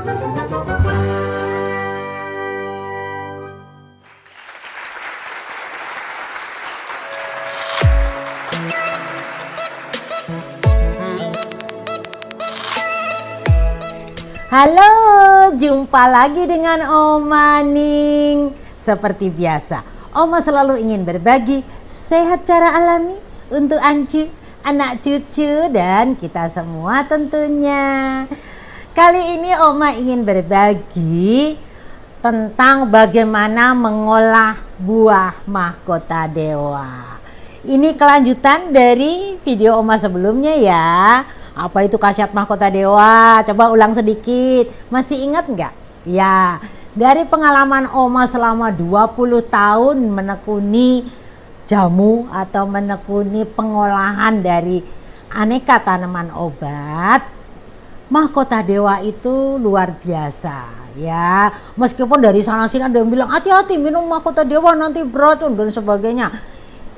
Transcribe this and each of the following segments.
Halo, jumpa lagi dengan Oma Ning. Seperti biasa, Oma selalu ingin berbagi sehat cara alami untuk Ancu, anak cucu, dan kita semua tentunya. Kali ini Oma ingin berbagi tentang bagaimana mengolah buah mahkota dewa. Ini kelanjutan dari video Oma sebelumnya ya. Apa itu khasiat mahkota dewa? Coba ulang sedikit. Masih ingat nggak? Ya, dari pengalaman Oma selama 20 tahun menekuni jamu atau menekuni pengolahan dari aneka tanaman obat, mahkota dewa itu luar biasa ya. Meskipun dari sana sini ada yang bilang hati-hati minum mahkota dewa nanti berat dan sebagainya.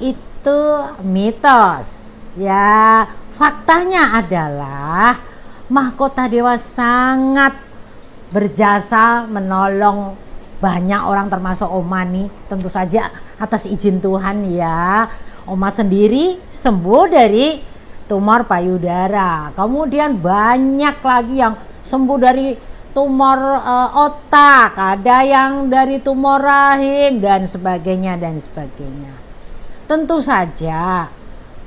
Itu mitos ya. Faktanya adalah mahkota dewa sangat berjasa menolong banyak orang termasuk Oma nih. Tentu saja atas izin Tuhan ya. Oma sendiri sembuh dari tumor payudara. Kemudian banyak lagi yang sembuh dari tumor otak, ada yang dari tumor rahim dan sebagainya dan sebagainya. Tentu saja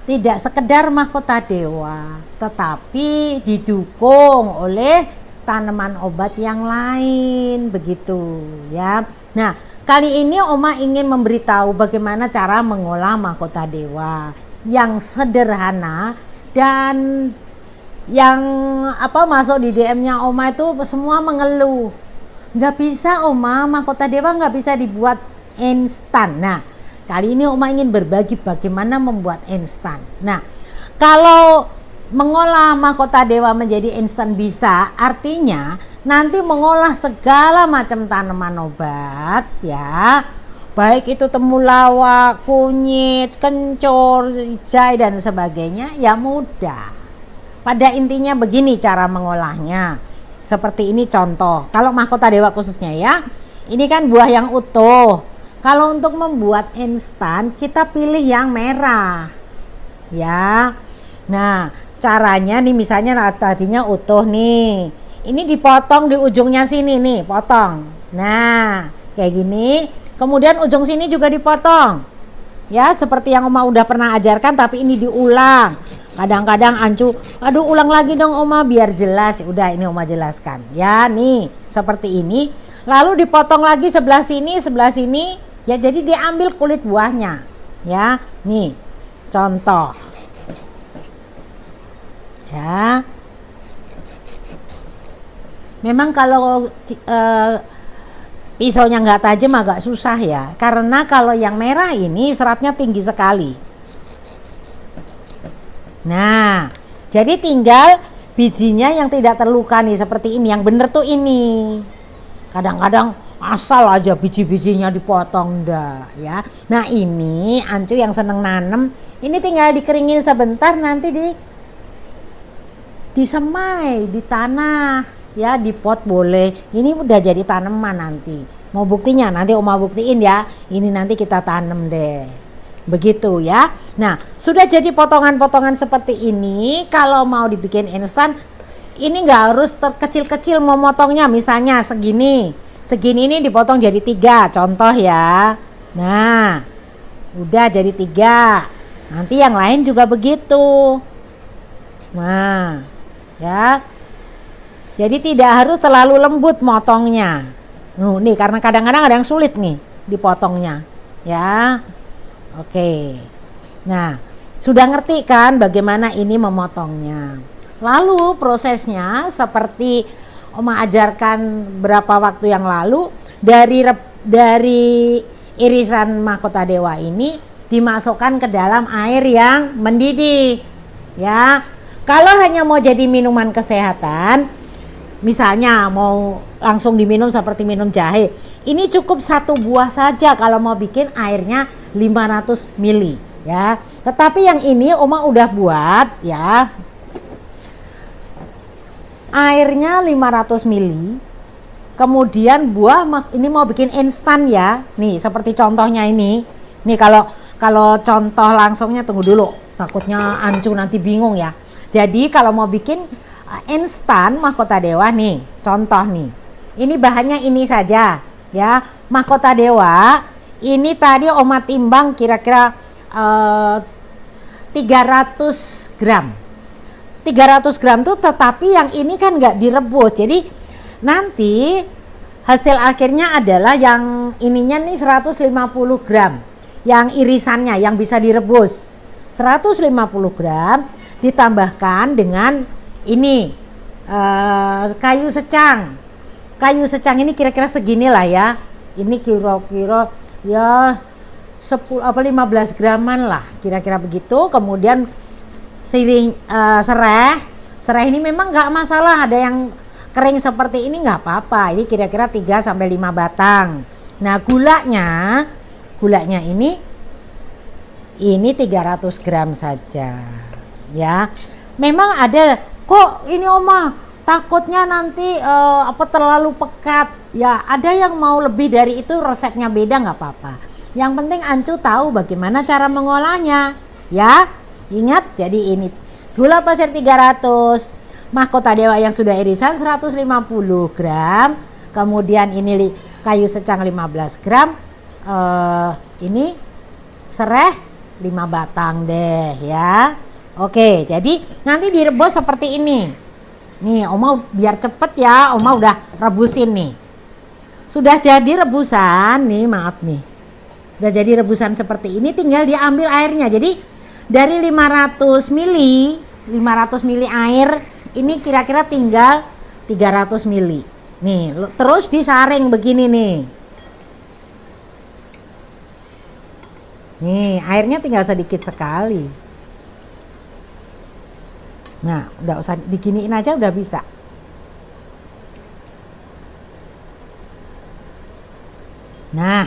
tidak sekedar mahkota dewa, tetapi didukung oleh tanaman obat yang lain, begitu ya. Nah, kali ini Oma ingin memberitahu bagaimana cara mengolah mahkota dewa yang sederhana dan yang masuk di DM-nya Oma itu semua mengeluh. Nggak bisa Oma, mahkota dewa nggak bisa dibuat instan. Nah, kali ini Oma ingin berbagi bagaimana membuat instan. Nah, kalau mengolah mahkota dewa menjadi instan bisa, artinya nanti mengolah segala macam tanaman obat ya. Baik itu temulawak, kunyit, kencur, jahe dan sebagainya ya mudah. Pada intinya begini cara mengolahnya. Seperti ini contoh. Kalau mahkota dewa khususnya ya. Ini kan buah yang utuh. Kalau untuk membuat instan kita pilih yang merah ya. Nah caranya nih misalnya tadinya utuh nih, ini dipotong di ujungnya sini nih, potong. Nah kayak gini, kemudian ujung sini juga dipotong ya, seperti yang Oma udah pernah ajarkan, tapi ini diulang. Kadang-kadang Ancu, aduh ulang lagi dong Oma biar jelas. Udah ini Oma jelaskan ya, nih seperti ini. Lalu dipotong lagi sebelah sini ya, jadi diambil kulit buahnya ya. Nih contoh ya. Memang kalau pisaunya nggak tajam agak susah ya, karena kalau yang merah ini seratnya tinggi sekali. Nah jadi tinggal bijinya yang tidak terluka nih, seperti ini. Yang bener tuh ini. Kadang-kadang asal aja biji-bijinya dipotong dah ya. Nah ini Ancu yang seneng nanem, ini tinggal dikeringin sebentar, nanti disemai di tanah ya, di pot boleh. Ini udah jadi tanaman nanti. Mau buktinya nanti Oma buktiin ya. Ini nanti kita tanam deh. Begitu ya. Nah sudah jadi potongan-potongan seperti ini. Kalau mau dibikin instan, ini nggak harus terkecil-kecil mau motongnya. Misalnya segini ini dipotong jadi 3 contoh ya. Nah udah jadi 3, nanti yang lain juga begitu. Nah ya, jadi tidak harus terlalu lembut motongnya. Nih karena kadang-kadang ada yang sulit nih dipotongnya ya. Oke, nah sudah ngerti kan bagaimana ini memotongnya. Lalu prosesnya seperti Oma ajarkan berapa waktu yang lalu, dari irisan mahkota dewa ini dimasukkan ke dalam air yang mendidih ya. Kalau hanya mau jadi minuman kesehatan, misalnya mau langsung diminum seperti minum jahe, ini cukup 1 buah saja kalau mau bikin airnya 500 ml ya. Tetapi yang ini Oma udah buat ya, airnya 500 ml kemudian buah ini mau bikin instan ya. Nih seperti contohnya ini. Nih kalau contoh langsungnya, tunggu dulu, takutnya Ancu nanti bingung ya. Jadi kalau mau bikin instan mahkota dewa nih, contoh nih. Ini bahannya ini saja ya. Mahkota dewa ini tadi Oma timbang kira-kira 300 gram. 300 gram tuh, tetapi yang ini kan nggak direbus. Jadi nanti hasil akhirnya adalah yang ininya nih 150 gram. Yang irisannya yang bisa direbus. 150 gram ditambahkan dengan ini kayu secang. Kayu secang ini kira-kira segini lah ya. Ini kira-kira ya 10 apa 15 graman lah, kira-kira begitu. Kemudian serai ini memang nggak masalah, ada yang kering seperti ini nggak apa-apa. Ini kira-kira 3 sampai 5 batang. Nah, gulanya ini 300 gram saja ya. Memang ada kok ini Oma takutnya nanti terlalu pekat ya. Ada yang mau lebih dari itu, resepnya beda, nggak apa-apa. Yang penting Ancu tahu bagaimana cara mengolahnya ya. Ingat, jadi ini gula pasir 300, mahkota dewa yang sudah irisan 150 gram, kemudian ini kayu secang 15 gram, ini serai 5 batang deh ya. Oke, jadi nanti direbus seperti ini. Nih Oma biar cepet ya, Oma udah rebusin nih. Sudah jadi rebusan nih, maaf nih. Udah jadi rebusan seperti ini, tinggal diambil airnya. Jadi dari 500 mili air, ini kira-kira tinggal 300 mili. Nih, terus disaring begini nih. Nih, airnya tinggal sedikit sekali. Nah, udah usah diginiin aja udah bisa. Nah,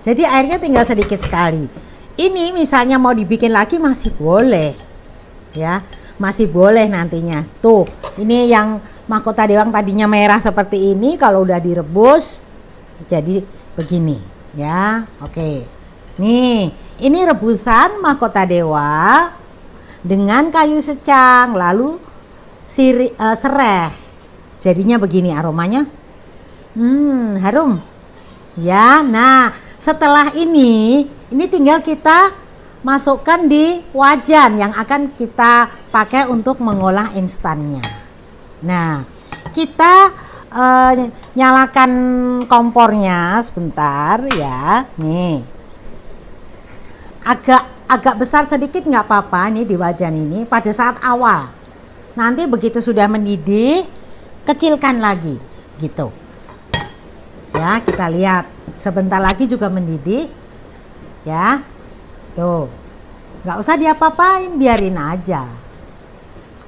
jadi airnya tinggal sedikit sekali. Ini misalnya mau dibikin lagi masih boleh ya, masih boleh nantinya. Tuh, ini yang mahkota dewa tadinya merah seperti ini, kalau udah direbus jadi begini ya. Oke, nih ini rebusan mahkota dewa dengan kayu secang lalu serai, jadinya begini aromanya. Harum ya. Nah, setelah ini tinggal kita masukkan di wajan yang akan kita pakai untuk mengolah instannya. Nah, kita nyalakan kompornya sebentar ya. Nih, agak besar sedikit nggak apa-apa nih di wajan ini pada saat awal. Nanti begitu sudah mendidih, kecilkan lagi gitu. Ya, kita lihat sebentar lagi juga mendidih ya. Tuh, nggak usah diapa-apain, biarin aja.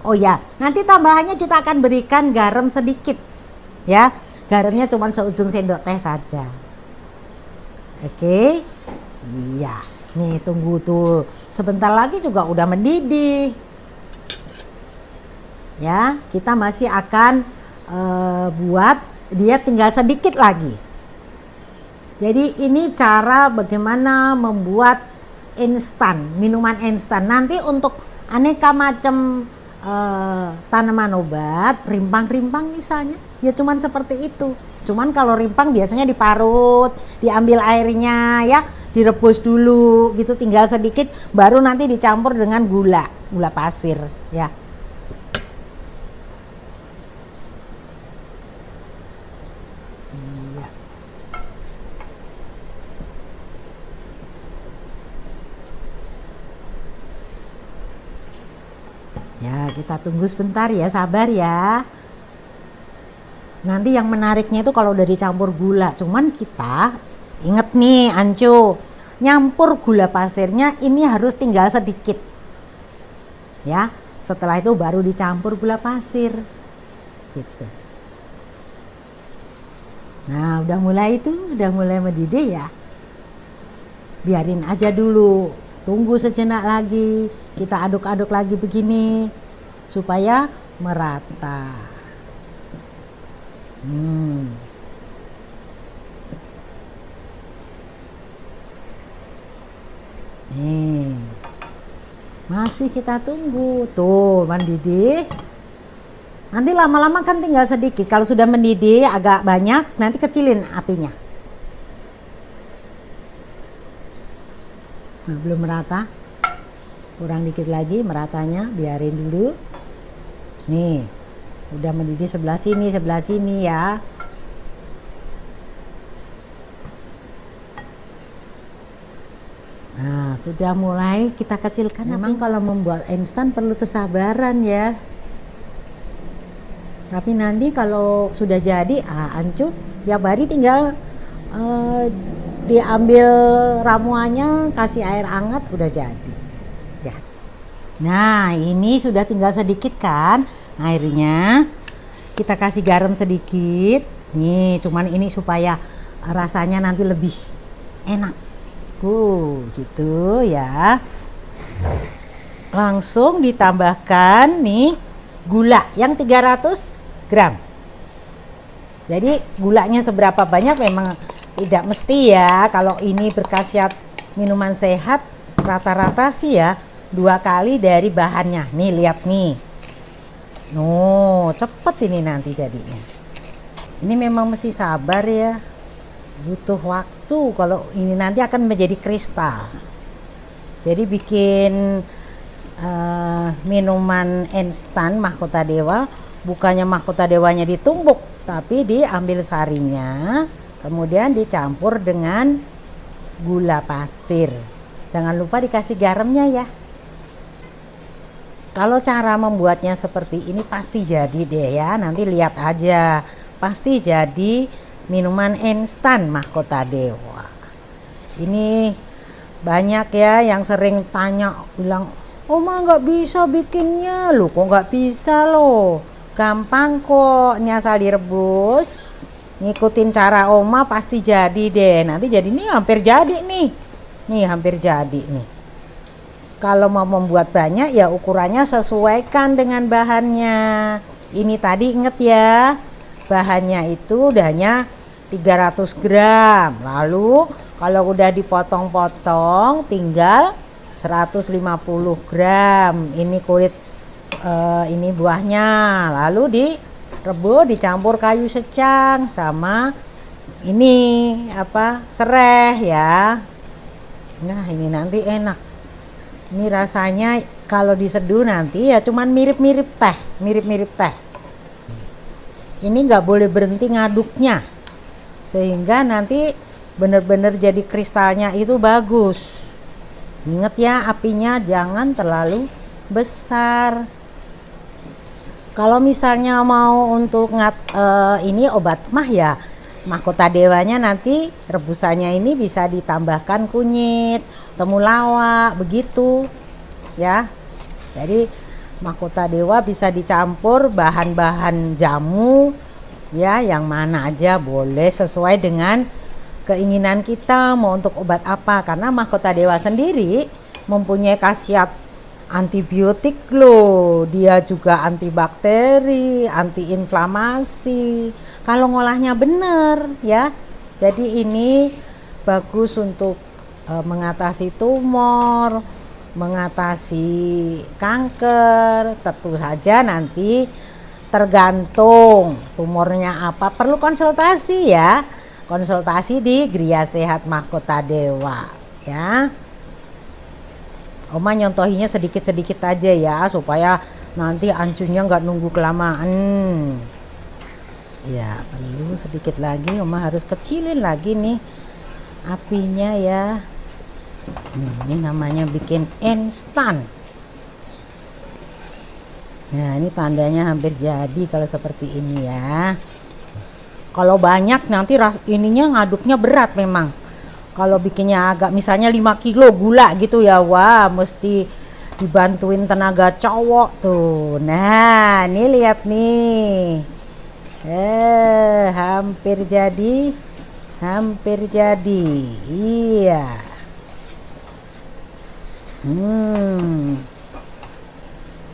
Oh ya, nanti tambahannya kita akan berikan garam sedikit ya. Garamnya cuma seujung sendok teh saja. Oke. Iya, nih tunggu tuh, sebentar lagi juga udah mendidih ya. Kita masih akan buat dia tinggal sedikit lagi. Jadi ini cara bagaimana membuat instan, minuman instan. Nanti untuk aneka macam tanaman obat, rimpang-rimpang misalnya, ya cuman seperti itu. Cuman kalau rimpang biasanya diparut, diambil airnya ya, direbus dulu gitu, tinggal sedikit, baru nanti dicampur dengan gula pasir ya. Ya, kita tunggu sebentar ya, sabar ya. Nanti yang menariknya itu kalau udah dicampur gula. Cuman kita inget nih Ancu, nyampur gula pasirnya ini harus tinggal sedikit ya. Setelah itu baru dicampur gula pasir gitu. Nah, udah mulai mendidih ya. Biarin aja dulu, tunggu sejenak lagi, kita aduk-aduk lagi begini supaya merata. Nih, masih kita tunggu. Tuh mendidih. Nanti lama-lama kan tinggal sedikit. Kalau sudah mendidih agak banyak, nanti kecilin apinya. Nah, belum merata. Kurang dikit lagi meratanya, biarin dulu. Nih, udah mendidih sebelah sini ya. Nah, sudah mulai kita kecilkan. Memang kalau membuat instan perlu kesabaran ya. Tapi nanti kalau sudah jadi, Ancu tiap hari tinggal diambil ramuannya, kasih air hangat, udah jadi. Ya. Nah, ini sudah tinggal sedikit kan airnya. Kita kasih garam sedikit. Nih, cuman ini supaya rasanya nanti lebih enak. Gitu ya. Langsung ditambahkan nih gula yang 300 gram. Jadi gulanya seberapa banyak memang tidak mesti ya. Kalau ini berkhasiat minuman sehat, rata-rata sih ya 2 kali dari bahannya. Nih lihat nih. Cepet ini nanti jadinya. Ini memang mesti sabar ya. Butuh waktu kalau ini nanti akan menjadi kristal. Jadi bikin minuman instan mahkota dewa, bukannya mahkota dewanya ditumbuk, tapi diambil sarinya, kemudian dicampur dengan gula pasir. Jangan lupa dikasih garamnya ya. Kalau cara membuatnya seperti ini pasti jadi deh ya. Nanti lihat aja, pasti jadi minuman instan mahkota dewa. Ini banyak ya yang sering tanya, bilang, Oma nggak bisa bikinnya. Loh kok nggak bisa loh? Gampang kok, ini asal direbus, ngikutin cara Oma pasti jadi deh. Nanti jadi nih, hampir jadi nih. Nih hampir jadi nih. Kalau mau membuat banyak ya ukurannya sesuaikan dengan bahannya. Ini tadi inget ya, bahannya itu hanya 300 gram. Lalu kalau udah dipotong-potong tinggal 150 gram. Ini kulit ini buahnya. Lalu direbus, dicampur kayu secang sama ini serai ya. Nah, ini nanti enak. Ini rasanya kalau diseduh nanti ya cuman mirip-mirip teh. Ini nggak boleh berhenti ngaduknya, sehingga nanti benar-benar jadi kristalnya itu bagus. Ingat ya, apinya jangan terlalu besar. Kalau misalnya mau untuk ini obat mah ya, mahkota dewanya nanti rebusannya ini bisa ditambahkan kunyit, temulawak begitu ya. Jadi mahkota dewa bisa dicampur bahan-bahan jamu ya, yang mana aja boleh sesuai dengan keinginan kita mau untuk obat apa. Karena mahkota dewa sendiri mempunyai khasiat antibiotik loh, dia juga antibakteri, antiinflamasi kalau ngolahnya bener ya. Jadi ini bagus untuk mengatasi tumor, mengatasi kanker. Tentu saja nanti tergantung tumornya apa, perlu konsultasi ya, konsultasi di Gria Sehat Mahkota Dewa ya. Oma nyontohinya sedikit-sedikit aja ya, supaya nanti ancunya nggak nunggu kelamaan ya. Perlu sedikit lagi, Oma harus kecilin lagi nih apinya ya. Ini namanya bikin instan. Nah, ini tandanya hampir jadi kalau seperti ini ya. Kalau banyak nanti ininya ngaduknya berat memang. Kalau bikinnya agak misalnya 5 kilo gula gitu ya, wah mesti dibantuin tenaga cowok tuh. Nah, ini lihat nih. Hampir jadi. Iya.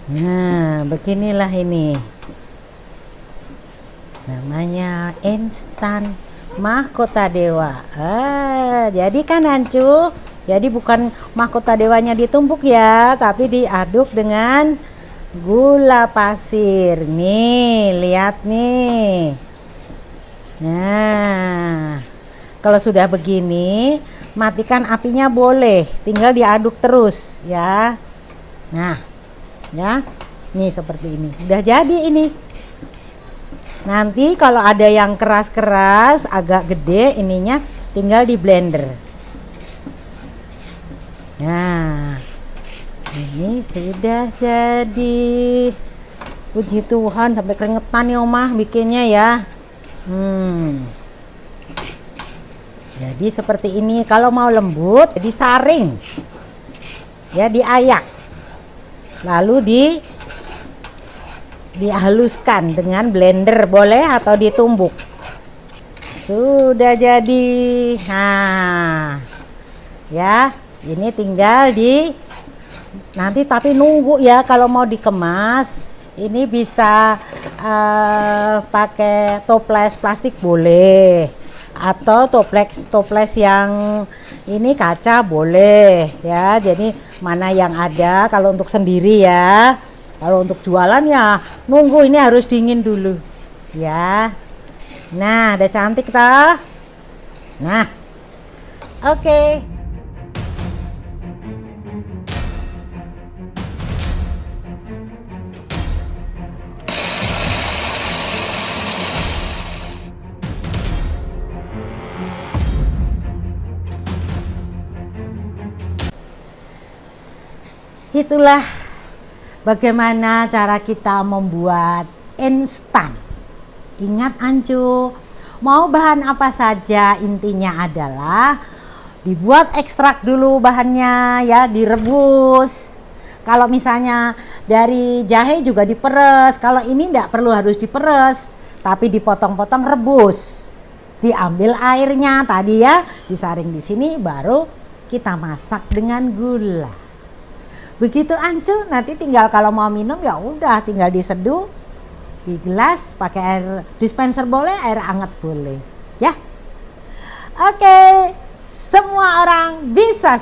Nah, beginilah ini. Namanya instan Mahkota Dewa. Jadi kan Ancu, Jadi bukan mahkota dewanya ditumbuk ya, tapi diaduk dengan gula pasir. Nih, lihat nih. Nah, kalau sudah begini, matikan apinya boleh, tinggal diaduk terus ya. Nah, ya, nih seperti ini. Udah jadi ini. Nanti kalau ada yang keras-keras, agak gede ininya, tinggal di blender. Nah, ini sudah jadi. Puji Tuhan, sampai keringetan ya Omah bikinnya ya. Jadi seperti ini. Kalau mau lembut disaring, ya, diayak, lalu dihaluskan dengan blender boleh atau ditumbuk. Sudah jadi. Nah, ya, ini tinggal nanti tapi nunggu ya. Kalau mau dikemas, ini bisa pakai toples plastik boleh, atau toples yang ini kaca boleh ya. Jadi mana yang ada. Kalau untuk sendiri ya, kalau untuk jualan ya nunggu, ini harus dingin dulu ya. Nah, udah cantik toh. Nah, oke. Itulah bagaimana cara kita membuat instan. Ingat Ancu, mau bahan apa saja, intinya adalah dibuat ekstrak dulu bahannya ya, direbus. Kalau misalnya dari jahe juga diperes. Kalau ini enggak perlu harus diperes, tapi dipotong-potong, rebus. Diambil airnya tadi ya, disaring di sini, baru kita masak dengan gula. Begitu Ancu, nanti tinggal kalau mau minum ya udah tinggal diseduh di gelas, pakai air dispenser boleh, air hangat boleh. Ya. Oke, semua orang bisa.